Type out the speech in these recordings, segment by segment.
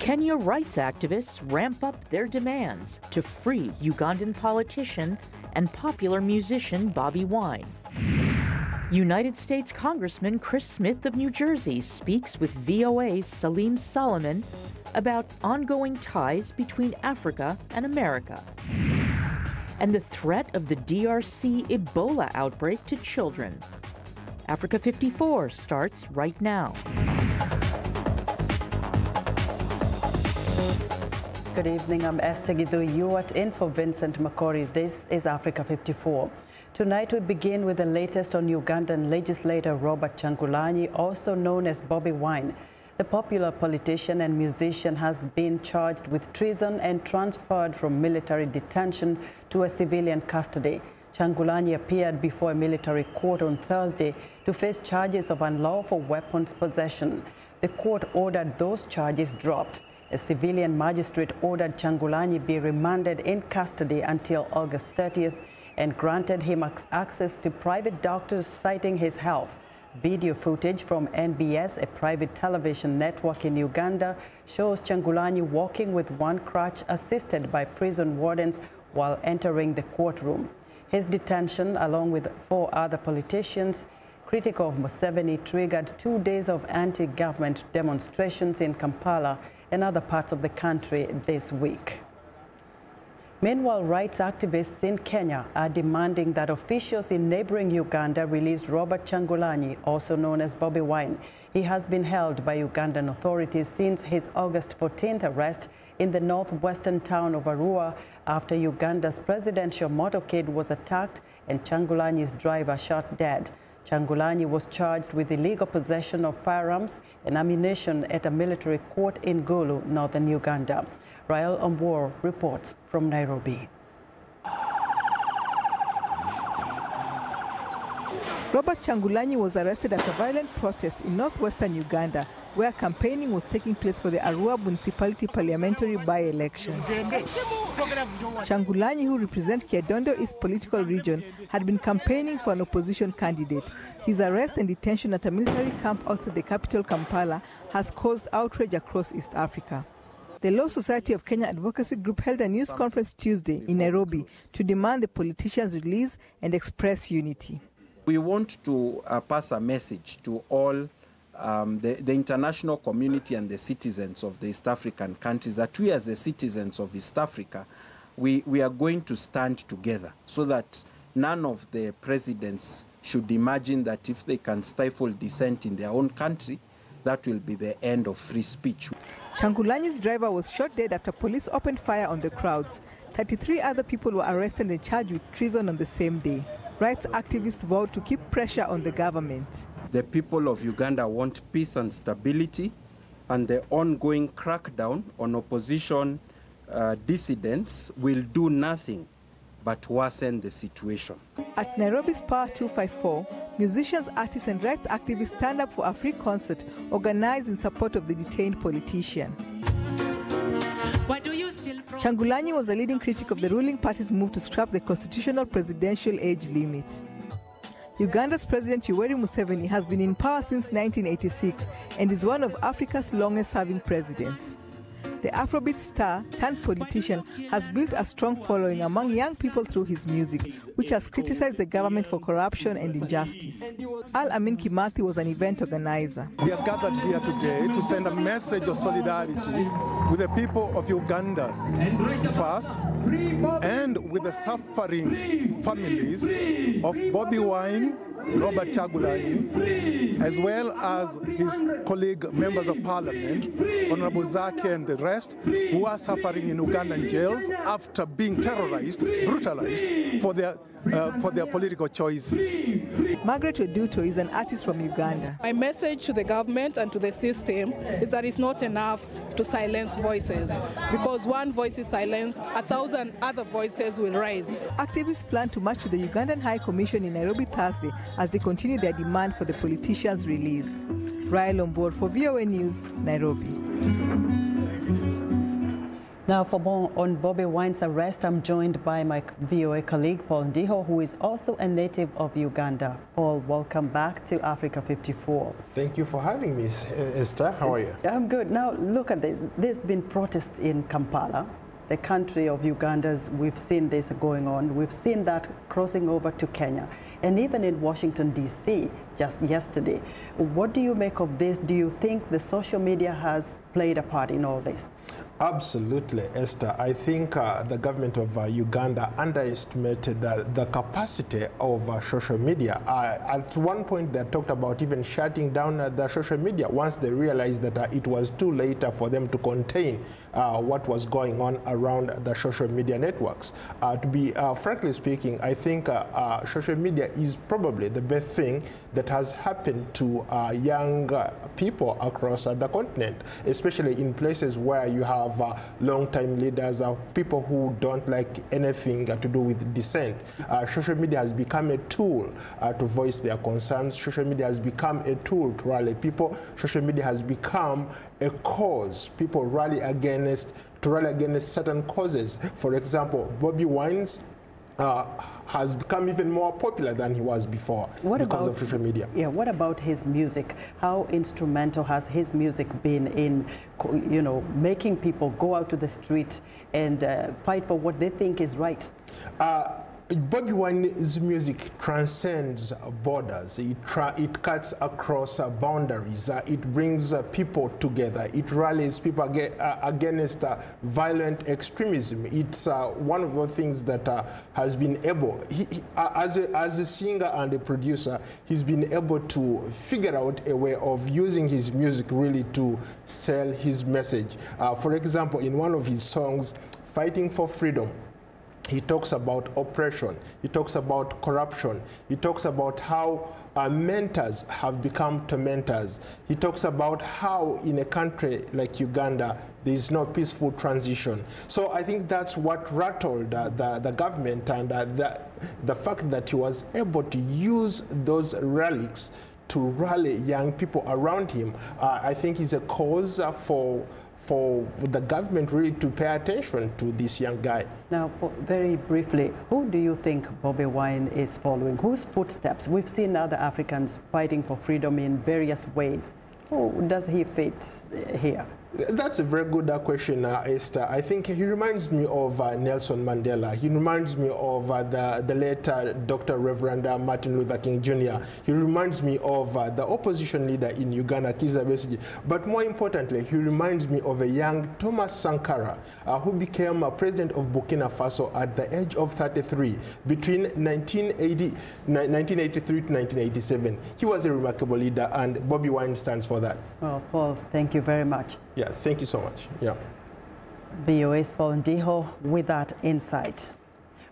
Kenya rights activists ramp up their demands to free Ugandan politician and popular musician Bobi Wine. United States Congressman Chris Smith of New Jersey speaks with VOA's Salim Solomon about ongoing ties between Africa and America. And the threat of the DRC Ebola outbreak to children. Africa 54 starts right now. Good evening, I'm Esther Githui. You are in for Vincent Makori. This is Africa 54. Tonight we begin with the latest on Ugandan legislator Robert Kyagulanyi, also known as Bobi Wine. The popular politician and musician has been charged with treason and transferred from military detention to a civilian custody. Kyagulanyi appeared before a military court on Thursday to face charges of unlawful weapons possession. The court ordered those charges dropped. A civilian magistrate ordered Kyagulanyi be remanded in custody until August 30th and granted him access to private doctors citing his health. Video footage from NBS, a private television network in Uganda, shows Kyagulanyi walking with one crutch assisted by prison wardens while entering the courtroom. His detention, along with 4 other politicians critical of Museveni, triggered 2 days of anti-government demonstrations in Kampala and other parts of the country this week. Meanwhile, rights activists in Kenya are demanding that officials in neighboring Uganda release Robert Kyagulanyi, also known as Bobi Wine. He has been held by Ugandan authorities since his August 14th arrest in the northwestern town of Arua after Uganda's presidential motorcade was attacked and Kyagulanyi's driver shot dead. Kyagulanyi was charged with illegal possession of firearms and ammunition at a military court in Gulu, northern Uganda. Rael Ombor reports from Nairobi. Robert Kyagulanyi was arrested at a violent protest in northwestern Uganda, where campaigning was taking place for the Arua municipality parliamentary by-election. Kyagulanyi, who represents Kyadondo East political region, had been campaigning for an opposition candidate. His arrest and detention at a military camp outside the capital Kampala has caused outrage across East Africa. The Law Society of Kenya Advocacy Group held a news conference Tuesday in Nairobi to demand the politician's release and express unity. We want to pass a message to all the international community and the citizens of the East African countries that we as the citizens of East Africa, we are going to stand together so that none of the presidents should imagine that if they can stifle dissent in their own country, that will be the end of free speech. Kyagulanyi's driver was shot dead after police opened fire on the crowds. 33 other people were arrested and charged with treason on the same day. Rights activists vowed to keep pressure on the government. The people of Uganda want peace and stability, and the ongoing crackdown on opposition dissidents will do nothing but worsen the situation. At Nairobi's Power 254, musicians, artists and rights activists stand up for a free concert organized in support of the detained politician. Kyagulanyi was a leading critic of the ruling party's move to scrap the constitutional presidential age limit. Uganda's President Yoweri Museveni has been in power since 1986 and is one of Africa's longest-serving presidents. The Afrobeat star turned politician has built a strong following among young people through his music, which has criticized the government for corruption and injustice. Al Amin Kimathi was an event organizer. We are gathered here today to send a message of solidarity with the people of Uganda first, and with the suffering families of Bobi Wine, Robert Kyagulanyi, as well as his colleague members of parliament, Honorable Zaki and the rest, who are suffering in Ugandan jails after being terrorized, brutalized for their political choices. Margaret Oduto is an artist from Uganda. My message to the government and to the system is that it's not enough to silence voices, because one voice is silenced, 1,000 other voices will rise. Activists plan to march to the Ugandan High Commission in Nairobi Thursday as they continue their demand for the politician's release. Rael Ombor for VOA News, Nairobi. Now, for more on Bobi Wine's arrest, I'm joined by my VOA colleague, Paul Ndiho, who is also a native of Uganda. Paul, welcome back to Africa 54. Thank you for having me, Esther. How are you? I'm good. Now, look at this. There's been protests in Kampala, the country of Uganda's. We've seen this going on. We've seen that crossing over to Kenya. And even in Washington, D.C., just yesterday. What do you make of this? Do you think the social media has played a part in all this? Absolutely, Esther. I think the government of Uganda underestimated the capacity of social media. At one point, they talked about even shutting down the social media once they realized that it was too late for them to contain what was going on around the social media networks. To be frankly speaking, I think social media is probably the best thing that has happened to young people across the continent, especially in places where you have long-time leaders, people who don't like anything to do with dissent. Social media has become a tool to voice their concerns. Social media has become a tool to rally people. Social media has become a cause people rally against, to rally against certain causes. For example, Bobi Wine's has become even more popular than he was before because of social media. Yeah, what about his music? How instrumental has his music been in, you know, making people go out to the street and fight for what they think is right? Bobi Wine's music transcends borders. It cuts across boundaries. It brings people together. It rallies people against violent extremism. It's one of the things that has been able, as a singer and a producer, he's been able to figure out a way of using his music really to sell his message. For example, in one of his songs, Fighting for Freedom, he talks about oppression, he talks about corruption, he talks about how mentors have become tormentors. He talks about how in a country like Uganda, there is no peaceful transition. So I think that's what rattled the government, and the fact that he was able to use those relics to rally young people around him, I think is a cause for the government really to pay attention to this young guy. Now, very briefly, who do you think Bobi Wine is following? Whose footsteps? We've seen other Africans fighting for freedom in various ways. Who does he fit here? That's a very good question, Esther. I think he reminds me of Nelson Mandela. He reminds me of the late Dr. Reverend Martin Luther King Jr. He reminds me of the opposition leader in Uganda, Kizza Besigye. But more importantly, he reminds me of a young Thomas Sankara, who became president of Burkina Faso at the age of 33 between 1983 to 1987. He was a remarkable leader, and Bobi Wine stands for that. Well, Paul, thank you very much. Yeah, thank you so much. Yeah. VOA's Paul Ndiho with that insight.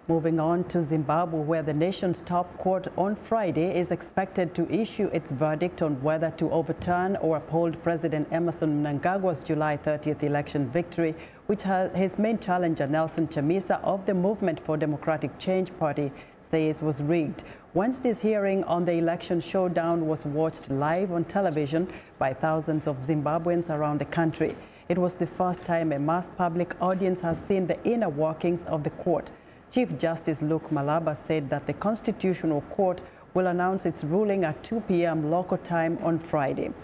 Moving on to Zimbabwe, where the nation's top court on Friday is expected to issue its verdict on whether to overturn or uphold President Emmerson Mnangagwa's July 30th election victory, which his main challenger, Nelson Chamisa of the Movement for Democratic Change Party, says was rigged. Wednesday's hearing on the election showdown was watched live on television by thousands of Zimbabweans around the country. It was the first time a mass public audience has seen the inner workings of the court. Chief Justice Luke Malaba said that the Constitutional Court will announce its ruling at 2 p.m. local time on Friday.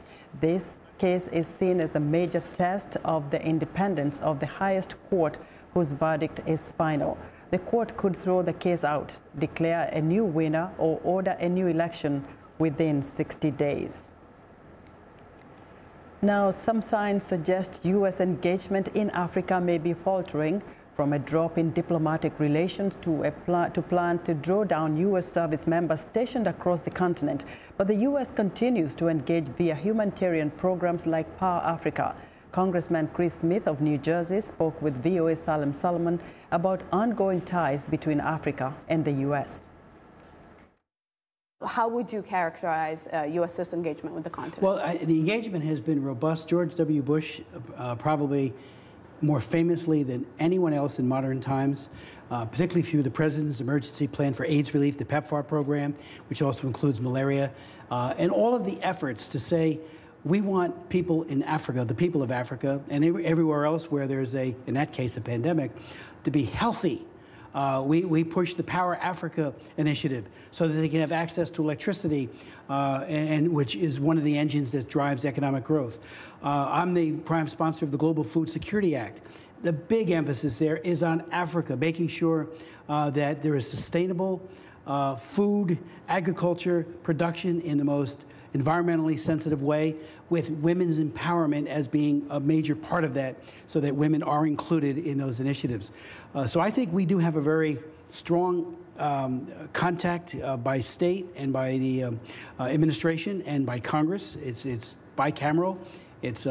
This case is seen as a major test of the independence of the highest court, whose verdict is final. The court could throw the case out, declare a new winner, or order a new election within 60 days. Now, some signs suggest U.S. engagement in Africa may be faltering, from a drop in diplomatic relations to a plan to draw down U.S. service members stationed across the continent. But the U.S. continues to engage via humanitarian programs like Power Africa. Congressman Chris Smith of New Jersey spoke with VOA's Salem Solomon about ongoing ties between Africa and the U.S. How would you characterize U.S.'s engagement with the continent? Well, the engagement has been robust. George W. Bush, probably more famously than anyone else in modern times, particularly through the President's Emergency Plan for AIDS Relief, the PEPFAR program, which also includes malaria, and all of the efforts to say we want people in Africa, the people of Africa, and everywhere else where there's in that case, a pandemic, to be healthy. We push the Power Africa initiative so that they can have access to electricity, and which is one of the engines that drives economic growth. I'm the prime sponsor of the Global Food Security Act. The big emphasis there is on Africa, making sure that there is sustainable food, agriculture, production in the most environmentally sensitive way, with women's empowerment as being a major part of that, so that women are included in those initiatives. So I think we do have a very strong contact by state and by the administration and by Congress. It's bicameral. It's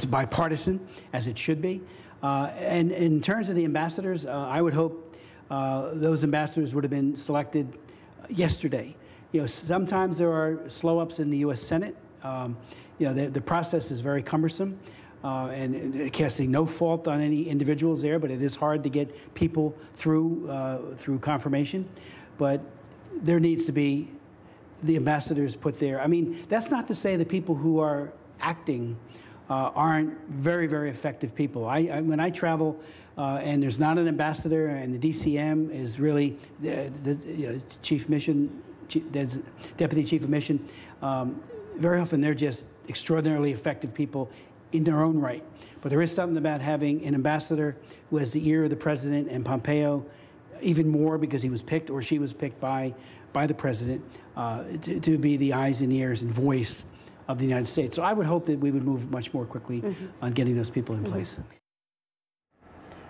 bipartisan, as it should be. And in terms of the ambassadors, I would hope those ambassadors would have been selected yesterday. You know, sometimes there are slow-ups in the U.S. Senate. You know, the process is very cumbersome, and casting no fault on any individuals there, but it is hard to get people through confirmation. But there needs to be the ambassadors put there. I mean, that's not to say the people who are acting aren't very, very effective people. When I travel and there's not an ambassador, and the DCM is really the chief mission, deputy chief of mission, very often they're just extraordinarily effective people in their own right. But there is something about having an ambassador who has the ear of the president, and Pompeo even more because he was picked, or she was picked by the president, to be the eyes and ears and voice of the United States. So I would hope that we would move much more quickly on getting those people in place.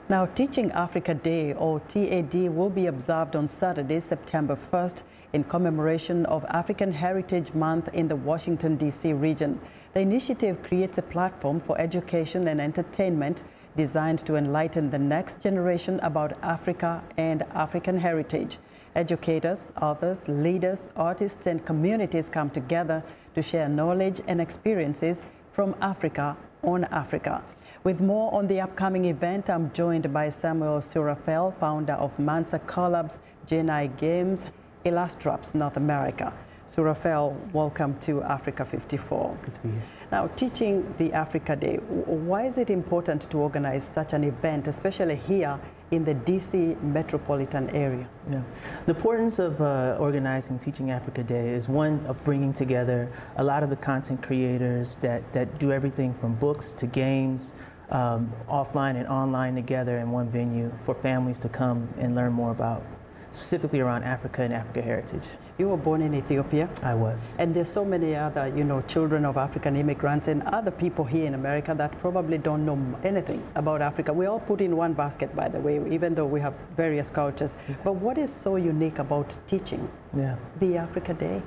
Now, Teaching Africa Day, or TAD, will be observed on Saturday, September 1st, in commemoration of African Heritage Month in the Washington, D.C. region. The initiative creates a platform for education and entertainment designed to enlighten the next generation about Africa and African heritage. Educators, authors, leaders, artists, and communities come together to share knowledge and experiences from Africa on Africa. With more on the upcoming event, I'm joined by Samuel Surafel, founder of Mansa Collab's GNI Games, Illustraps North America. Surafel, welcome to Africa 54. Good to be here. Now, Teaching the Africa Day, why is it important to organize such an event, especially here in the DC metropolitan area? Yeah. The importance of organizing Teaching Africa Day is one of bringing together a lot of the content creators that do everything from books to games, offline and online together in one venue for families to come and learn more about, specifically around Africa and African heritage. You were born in Ethiopia? I was. And there's so many other, children of African immigrants and other people here in America that probably don't know anything about Africa. We all put in one basket, by the way, even though we have various cultures. Exactly. But what is so unique about teaching the Africa Day?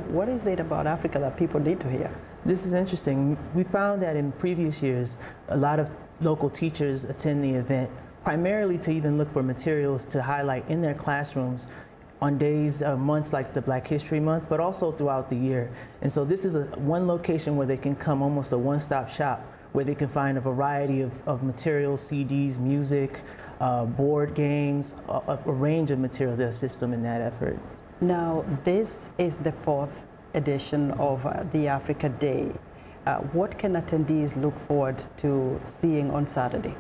What is it about Africa that people need to hear? This is interesting. We found that in previous years, a lot of local teachers attend the event primarily to even look for materials to highlight in their classrooms on days, months like the Black History Month, but also throughout the year. And so this is one location where they can come, almost a one-stop shop, where they can find a variety of materials, CDs, music, board games, a range of materials that assist them in that effort. Now, this is the 4th edition of the Africa Day. What can attendees look forward to seeing on Saturday?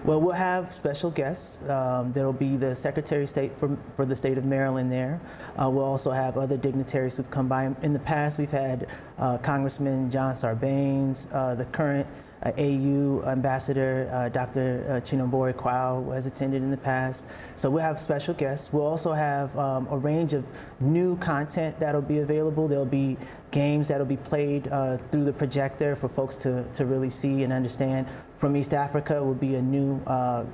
Well, we'll have special guests. There'll be the Secretary of State for the state of Maryland there. We'll also have other dignitaries who've come by. In the past, we've had Congressman John Sarbanes, the current AU Ambassador Dr. Chinambori Kwao has attended in the past. So we'll have special guests. We'll also have a range of new content that'll be available. There'll be games that'll be played through the projector for folks to really see and understand. From East Africa will be a new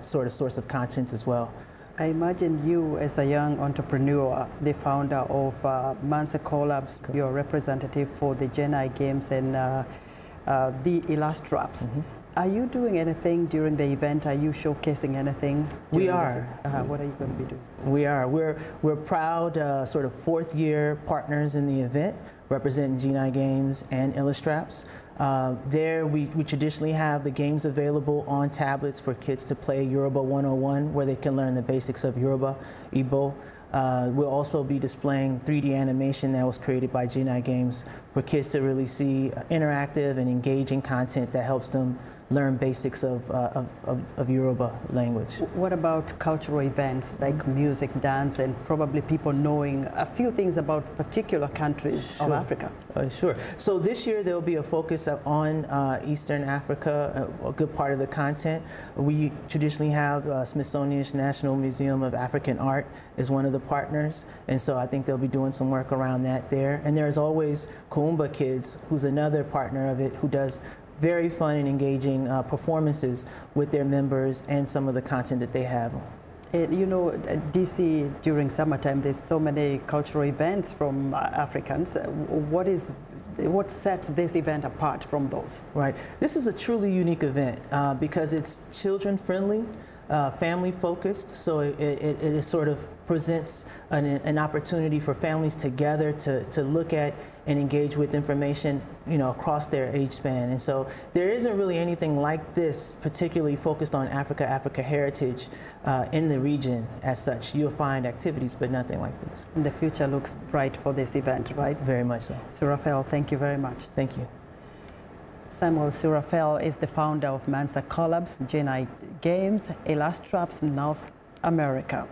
sort of source of content as well. I imagine you, as a young entrepreneur, the founder of Mansa Collabs, your representative for the GNI Games and the Illustraps. Are you doing anything during the event? Are you showcasing anything? We are. What are you going to be doing? We are. We're proud sort of 4th year partners in the event. representing G9 Games and Illustraps. There we traditionally have the games available on tablets for kids to play Yoruba 101, where they can learn the basics of Yoruba, Igbo. We'll also be displaying 3D animation that was created by G9 Games for kids to really see interactive and engaging content that helps them learn basics of Yoruba language. What about cultural events like music, dance, and probably people knowing a few things about particular countries of Africa? Sure. So this year there will be a focus on Eastern Africa, a good part of the content. We traditionally have Smithsonian's National Museum of African Art is one of the partners, and so I think they'll be doing some work around that there. And there's always Kuumba Kids, who's another partner of it, who does very fun and engaging performances with their members and some of the content that they have. You know, DC, during summertime, there's so many cultural events from Africans. What sets this event apart from those? Right. This is a truly unique event because it's children-friendly, family-focused, so it sort of presents an opportunity for families together to look at and engage with information, you know, across their age span. And so there isn't really anything like this, particularly focused on Africa heritage in the region as such. You'll find activities, but nothing like this. And the future looks bright for this event, right? Very much so. Surafel, thank you very much. Thank you. Samuel Surafel is the founder of Mansa Collabs, G9 Games, Illustraps North America.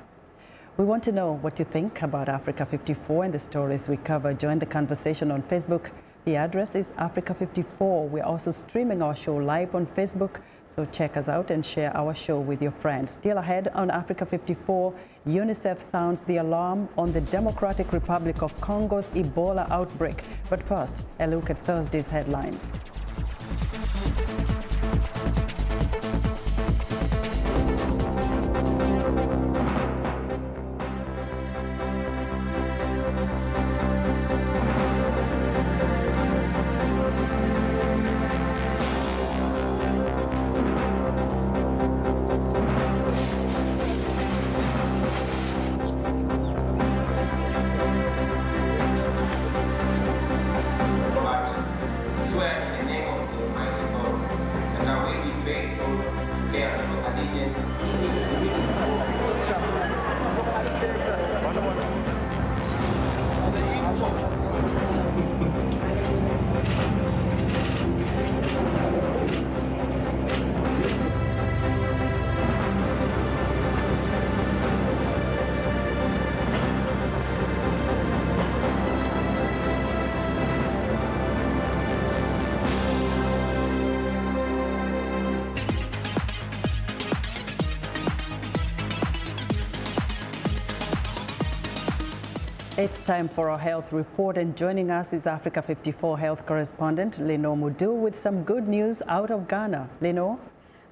We want to know what you think about Africa 54 and the stories we cover. Join the conversation on Facebook. The address is Africa 54. We're also streaming our show live on Facebook, so check us out and share our show with your friends. Still ahead on Africa 54, UNICEF sounds the alarm on the Democratic Republic of Congo's Ebola outbreak. But first, a look at Thursday's headlines. It's time for our health report, and joining us is Africa 54 health correspondent Lenore Mudu with some good news out of Ghana. Lenore?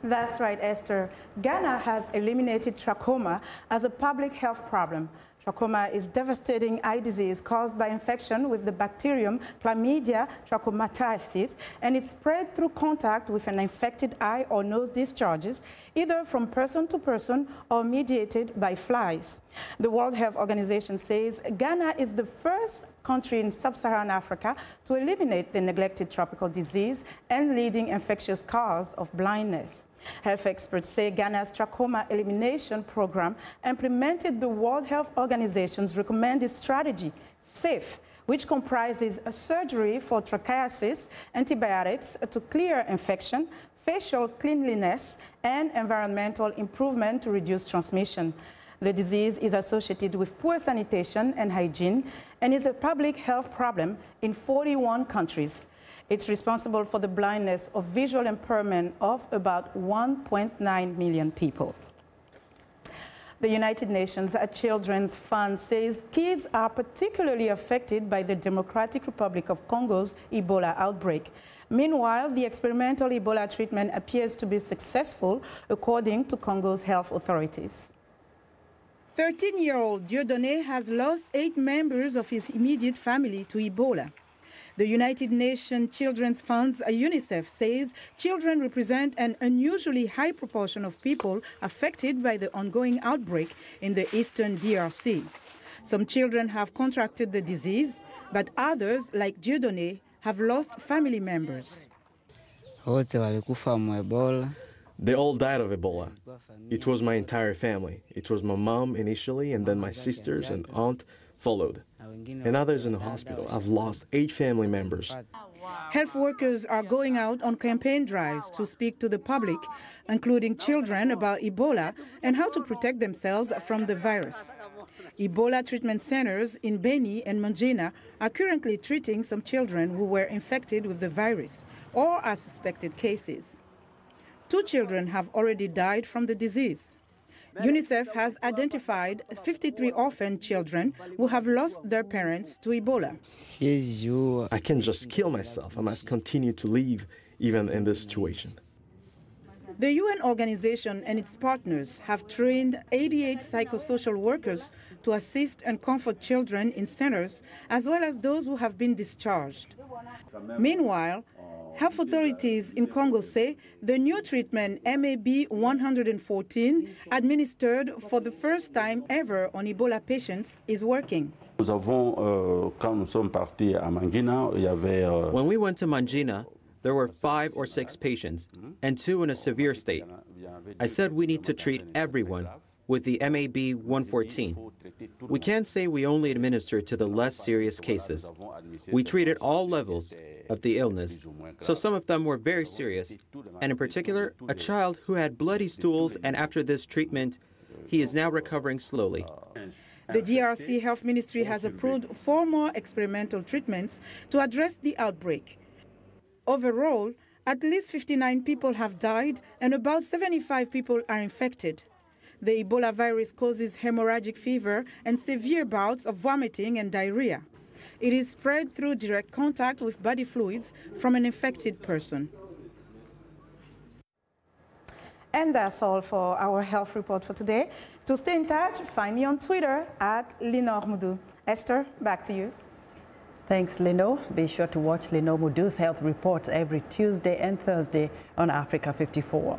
That's right, Esther. Ghana has eliminated trachoma as a public health problem. Trachoma is devastating eye disease caused by infection with the bacterium Chlamydia trachomatis, and it's spread through contact with an infected eye or nose discharges, either from person to person or mediated by flies. The World Health Organization says Ghana is the first country in sub-Saharan Africa to eliminate the neglected tropical disease and leading infectious cause of blindness. Health experts say Ghana's trachoma elimination program implemented the World Health Organization's recommended strategy, SAFE, which comprises a surgery for trichiasis, antibiotics to clear infection, facial cleanliness, and environmental improvement to reduce transmission. The disease is associated with poor sanitation and hygiene and is a public health problem in 41 countries. It's responsible for the blindness or visual impairment of about 1.9 million people. The United Nations Children's Fund says kids are particularly affected by the Democratic Republic of Congo's Ebola outbreak. Meanwhile, the experimental Ebola treatment appears to be successful, according to Congo's health authorities. 13-year-old Dieudonné has lost 8 members of his immediate family to Ebola. The United Nations Children's Fund, UNICEF, says children represent an unusually high proportion of people affected by the ongoing outbreak in the eastern DRC. Some children have contracted the disease. But others, like Dieudonné, have lost family members. They all died of Ebola. It was my entire family. It was my mom initially, and then my sisters and aunt followed. And others in the hospital. I've lost 8 family members. Health workers are going out on campaign drives to speak to the public, including children, about Ebola and how to protect themselves from the virus. Ebola treatment centers in Beni and Mangina are currently treating some children who were infected with the virus or are suspected cases. 2 children have already died from the disease. UNICEF has identified 53 orphan children who have lost their parents to Ebola. I can't just kill myself. I must continue to live even in this situation. The UN organization and its partners have trained 88 psychosocial workers to assist and comfort children in centers, as well as those who have been discharged. Meanwhile, health authorities in Congo say the new treatment MAB 114, administered for the first time ever on Ebola patients, is working. When we went to Mangina, there were 5 or 6 patients, and 2 in a severe state. I said we need to treat everyone with the MAB 114. We can't say we only administer to the less serious cases. We treated all levels of the illness, so some of them were very serious, and in particular, a child who had bloody stools, and after this treatment, he is now recovering slowly. The DRC Health Ministry has approved 4 more experimental treatments to address the outbreak. Overall, at least 59 people have died and about 75 people are infected. The Ebola virus causes hemorrhagic fever and severe bouts of vomiting and diarrhea. It is spread through direct contact with body fluids from an infected person. And that's all for our health report for today. To stay in touch, find me on Twitter at Linor Moudou. Esther, back to you. Thanks, Lino. Be sure to watch Lino Moudou's health reports every Tuesday and Thursday on Africa 54.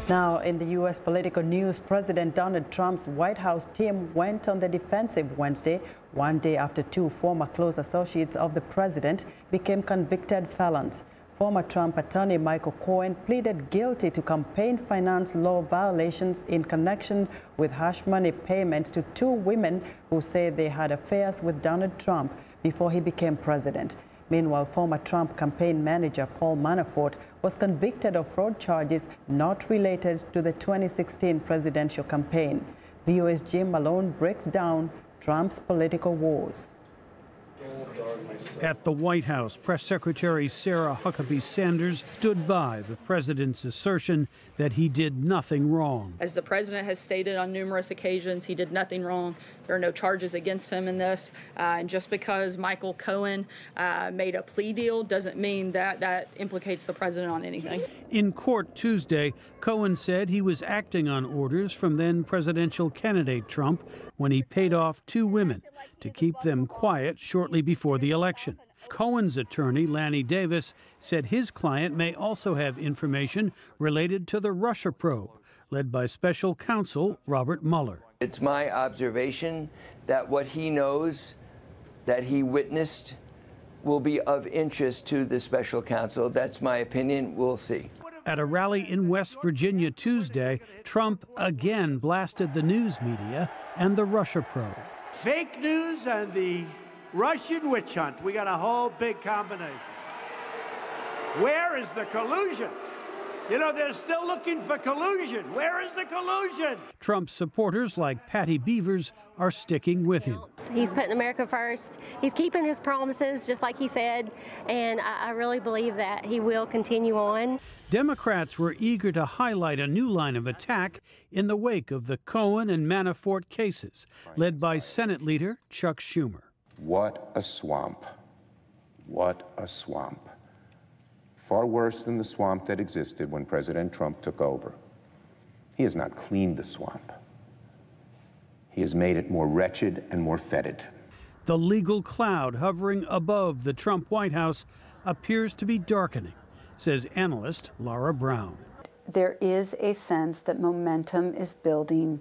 Now, in the U.S. political news, President Donald Trump's White House team went on the defensive Wednesday, one day after 2 former close associates of the president became convicted felons. Former Trump attorney Michael Cohen pleaded guilty to campaign finance law violations in connection with hush money payments to 2 women who say they had affairs with Donald Trump before he became president. Meanwhile, former Trump campaign manager Paul Manafort was convicted of fraud charges not related to the 2016 presidential campaign. VOA's Jim Malone breaks down Trump's political woes. At the White House, Press Secretary Sarah Huckabee Sanders stood by the president's assertion that he did nothing wrong. As the president has stated on numerous occasions, he did nothing wrong. There are no charges against him in this. And just because Michael Cohen made a plea deal doesn't mean that that implicates the president on anything. In court Tuesday, Cohen said he was acting on orders from then presidential candidate Trump when he paid off 2 women to keep them quiet shortly before the election. Cohen's attorney, Lanny Davis, said his client may also have information related to the Russia probe, led by special counsel Robert Mueller. It's my observation that what he knows, that he witnessed, will be of interest to the special counsel. That's my opinion. We'll see. At a rally in West Virginia Tuesday, Trump again blasted the news media and the Russia probe. Fake news and the Russian witch hunt. We got a whole big combination. Where is the collusion? You know, they're still looking for collusion. Where is the collusion? Trump's supporters, like Patty Beavers, are sticking with him. He's putting America first. He's keeping his promises, just like he said, and I really believe that he will continue on. Democrats were eager to highlight a new line of attack in the wake of the Cohen and Manafort cases, led by Senate leader Chuck Schumer. What a swamp. What a swamp. Far worse than the swamp that existed when President Trump took over. He has not cleaned the swamp. He has made it more wretched and more fetid. The legal cloud hovering above the Trump White House appears to be darkening, says analyst Laura Brown. There is a sense that momentum is building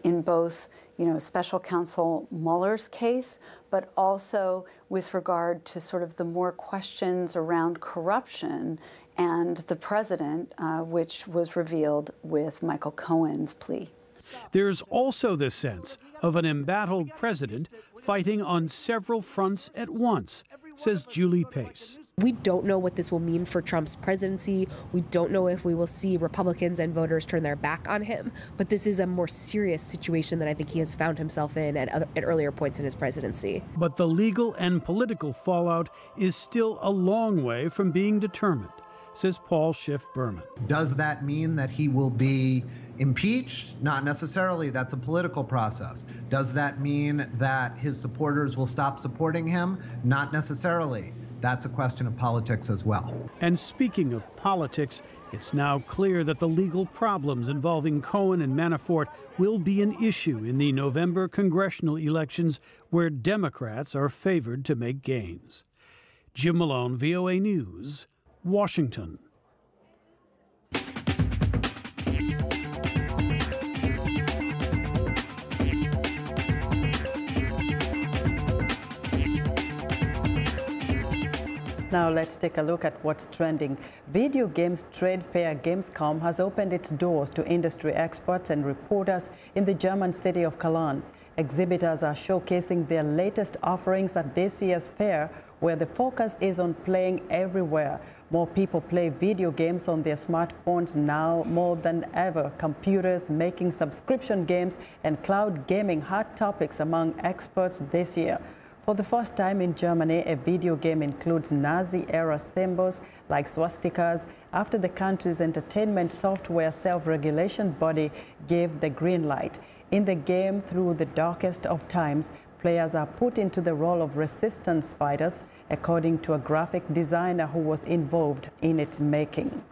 in both, Special Counsel Mueller's case, but also with regard to sort of the more questions around corruption and the president, which was revealed with Michael Cohen's plea. There's also the sense of an embattled president fighting on several fronts at once, says Julie Pace. We don't know what this will mean for Trump's presidency. We don't know if we will see Republicans and voters turn their back on him. But this is a more serious situation than I think he has found himself in at earlier points in his presidency. But the legal and political fallout is still a long way from being determined, says Paul Schiff Berman. Does that mean that he will be impeached? Not necessarily. That's a political process. Does that mean that his supporters will stop supporting him? Not necessarily. That's a question of politics as well. And speaking of politics, it's now clear that the legal problems involving Cohen and Manafort will be an issue in the November congressional elections, where Democrats are favored to make gains. Jim Malone, VOA News, Washington. Now let's take a look at what's trending. Video games trade fair Gamescom has opened its doors to industry experts and reporters in the German city of Cologne. Exhibitors are showcasing their latest offerings at this year's fair, where the focus is on playing everywhere. More people play video games on their smartphones now more than ever. Computers, making subscription games, and cloud gaming hot topics among experts this year. For the first time in Germany, a video game includes Nazi-era symbols like swastikas after the country's entertainment software self-regulation body gave the green light. In the game, through the darkest of times, players are put into the role of resistance fighters, according to a graphic designer who was involved in its making.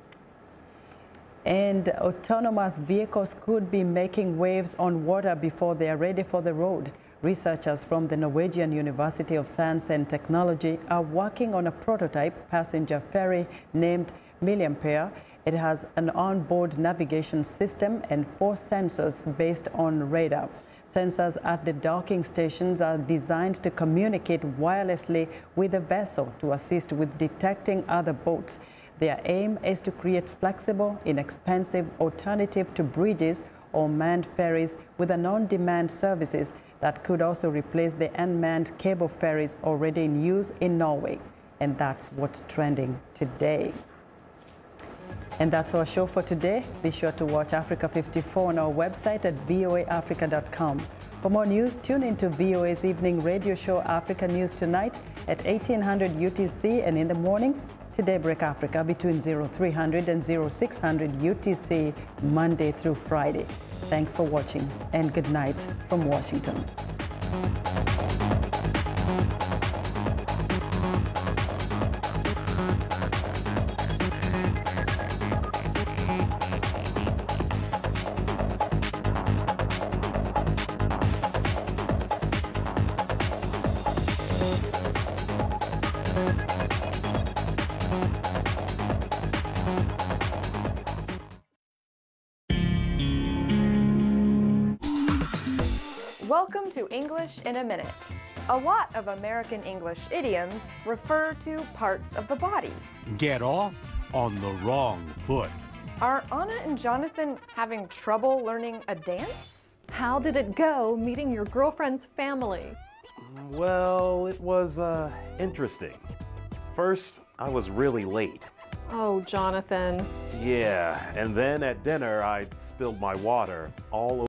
And autonomous vehicles could be making waves on water before they are ready for the road. Researchers from the Norwegian University of Science and Technology are working on a prototype passenger ferry named Milliampere. It has an onboard navigation system and 4 sensors based on radar. Sensors at the docking stations are designed to communicate wirelessly with the vessel to assist with detecting other boats. Their aim is to create flexible, inexpensive alternative to bridges or manned ferries with an on-demand services that could also replace the unmanned cable ferries already in use in Norway. And that's what's trending today. And that's our show for today. Be sure to watch Africa 54 on our website at voaafrica.com. For more news, tune into VOA's evening radio show Africa News Tonight at 1800 UTC and in the mornings to Daybreak Africa between 0300 and 0600 UTC Monday through Friday. Thanks for watching and good night from Washington. Welcome to English in a Minute. A lot of American English idioms refer to parts of the body. Get off on the wrong foot. Are Anna and Jonathan having trouble learning a dance? How did it go meeting your girlfriend's family? Well, it was interesting. First, I was really late. Oh, Jonathan. Yeah, and then at dinner, I spilled my water all over.